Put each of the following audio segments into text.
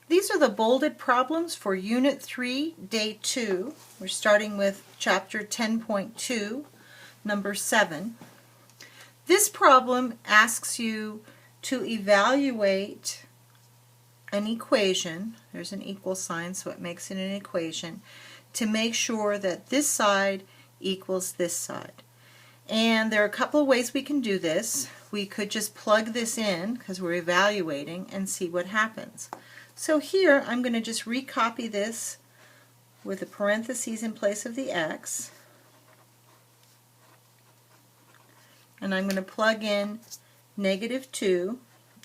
These are the bolded problems for Unit 3, Day 2. We're starting with Chapter 10.2, number 7. This problem asks you to evaluate an equation. There's an equal sign, so it makes it an equation, to make sure that this side equals this side. And there are a couple of ways we can do this. We could just plug this in, because we're evaluating, and see what happens. So here I'm going to just recopy this with the parentheses in place of the x. And I'm going to plug in -2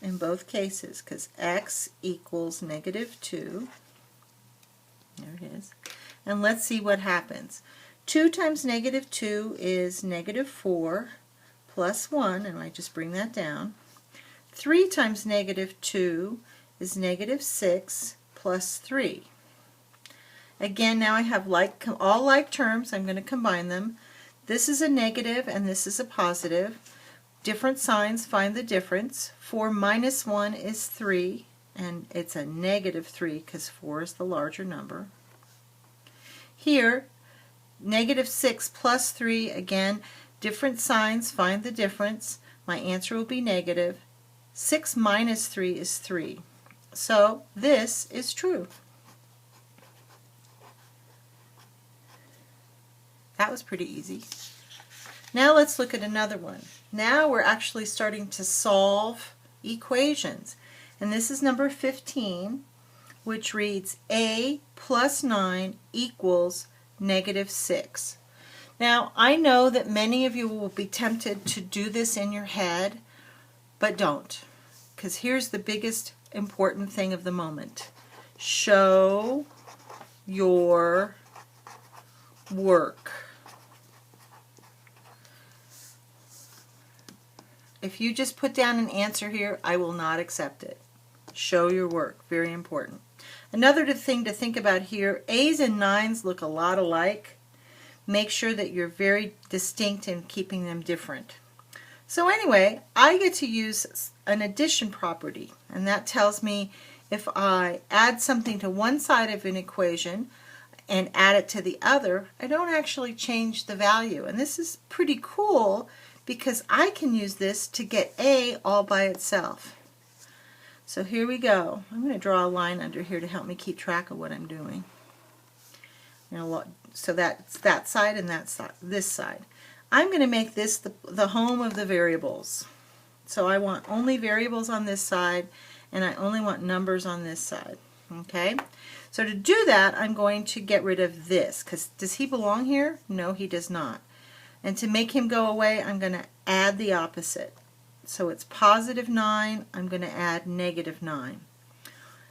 in both cases, because x equals -2. There it is. And let's see what happens. 2 times -2 is -4 plus 1, and I just bring that down. 3 times -2 is -6 plus 3. Again, now I have all like terms. I'm going to combine them. This is a negative and this is a positive. Different signs, find the difference. 4 minus 1 is 3, and it's a -3 because 4 is the larger number. Here, -6 plus 3, again, different signs, find the difference. My answer will be negative. 6 minus 3 is 3. So this is true. That was pretty easy. Now let's look at another one. Now we're actually starting to solve equations. And this is number 15, which reads a plus 9 equals -6. Now I know that many of you will be tempted to do this in your head, but don't. Because here's the biggest important thing of the moment. Show your work. If you just put down an answer here, I will not accept it. Show your work. Very important. Another thing to think about here, 8s and 9s look a lot alike. Make sure that you're very distinct in keeping them different. So anyway, I get to use an addition property, and that tells me if I add something to one side of an equation and add it to the other, I don't actually change the value. And this is pretty cool because I can use this to get a all by itself. So here we go. I'm going to draw a line under here to help me keep track of what I'm doing. So that's that side and that side, this side. I'm going to make this the home of the variables. So I want only variables on this side, and I only want numbers on this side. Okay? So to do that, I'm going to get rid of this, because does he belong here? No, he does not. And to make him go away, I'm going to add the opposite. So it's +9, I'm going to add -9.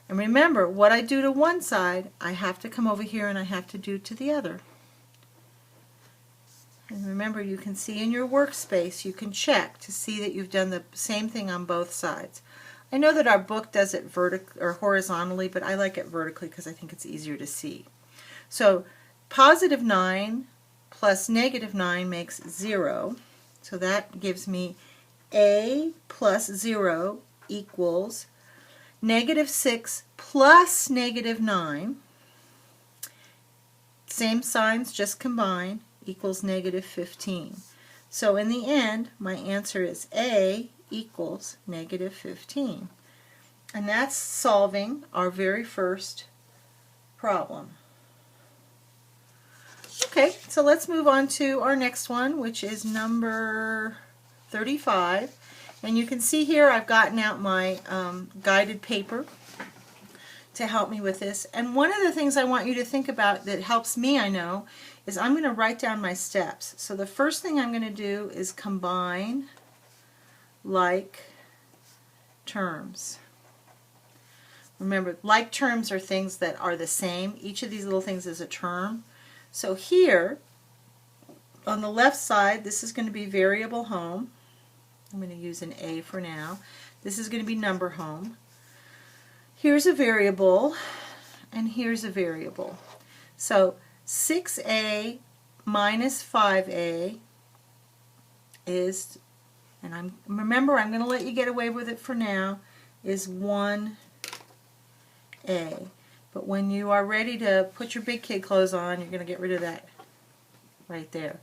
And remember, what I do to one side, I have to come over here and I have to do to the other. And remember, you can see in your workspace, you can check to see that you've done the same thing on both sides. I know that our book does it vertically or horizontally, but I like it vertically because I think it's easier to see. So +9 plus -9 makes 0. So that gives me a plus 0 equals -6 plus -9. Same signs, just combine, equals -15. So in the end, my answer is A equals -15. And that's solving our very first problem. Okay, so let's move on to our next one, which is number 35. And you can see here I've gotten out my guided paper to help me with this. And one of the things I want you to think about that helps me, I know, is I'm going to write down my steps. So the first thing I'm going to do is combine like terms. Remember, like terms are things that are the same. Each of these little things is a term. So here, on the left side, this is going to be variable home. I'm going to use an A for now. This is going to be number home. Here's a variable, and here's a variable. So 6a minus 5a is, and remember I'm going to let you get away with it for now, is 1a. a. But when you are ready to put your big kid clothes on, you're going to get rid of that right there.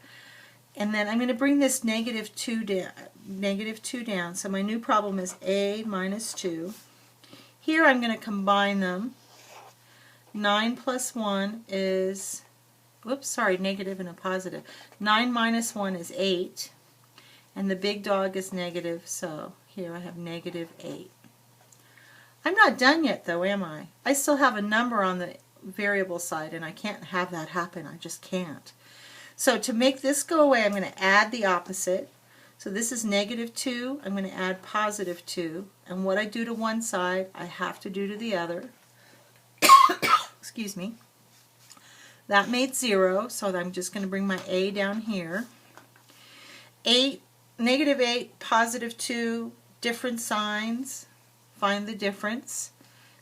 And then I'm going to bring this negative 2 down. So my new problem is a minus 2. Here I'm going to combine them. 9 plus 1 is, whoops, sorry, negative and a positive. 9 minus 1 is 8. And the big dog is negative, so here I have negative 8. I'm not done yet though, am I? I still have a number on the variable side, and I can't have that happen. I just can't. So to make this go away, I'm going to add the opposite. So this is negative 2. I'm going to add positive 2. And what I do to one side, I have to do to the other. Excuse me. That made 0, so I'm just going to bring my a down here. 8, negative 8, positive 2, different signs. Find the difference.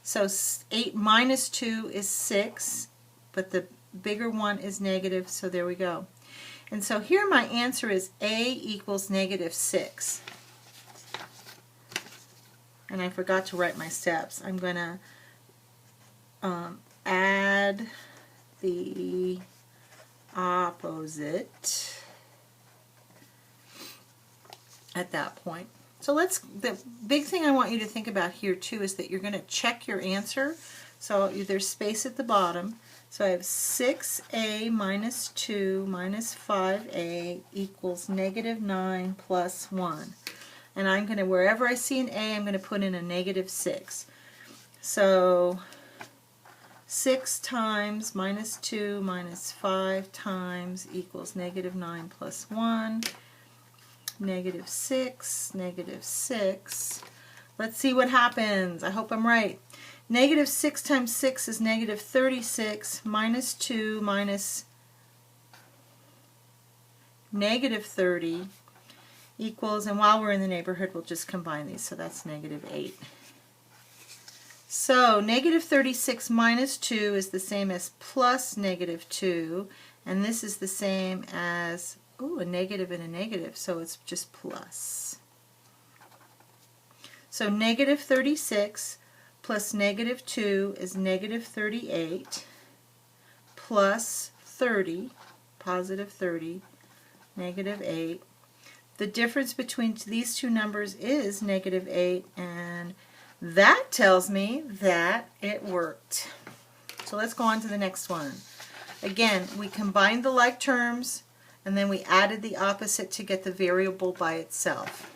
So 8 minus 2 is 6, but the bigger one is negative, so there we go. And so here my answer is a equals negative 6. And I forgot to write my steps. I'm going to add the opposite at that point. So the big thing I want you to think about here too is that you're going to check your answer. So there's space at the bottom. So I have 6a minus 2 minus 5a equals negative 9 plus 1. And I'm going to, wherever I see an a, I'm going to put in a negative 6. So 6 times minus 2 minus 5 times equals negative 9 plus 1. Negative 6, negative 6. Let's see what happens. I hope I'm right. Negative 6 times 6 is negative 36 minus 2 minus negative 30 equals, and while we're in the neighborhood, we'll just combine these. So that's negative 8. So negative 36 minus 2 is the same as plus negative 2, and this is the same as, ooh, a negative and a negative, so it's just plus. So negative 36 plus negative 2 is negative 38 plus 30, positive 30, negative 8. The difference between these two numbers is negative 8, and that tells me that it worked. So let's go on to the next one. Again, we combined the like terms, and then we added the opposite to get the variable by itself.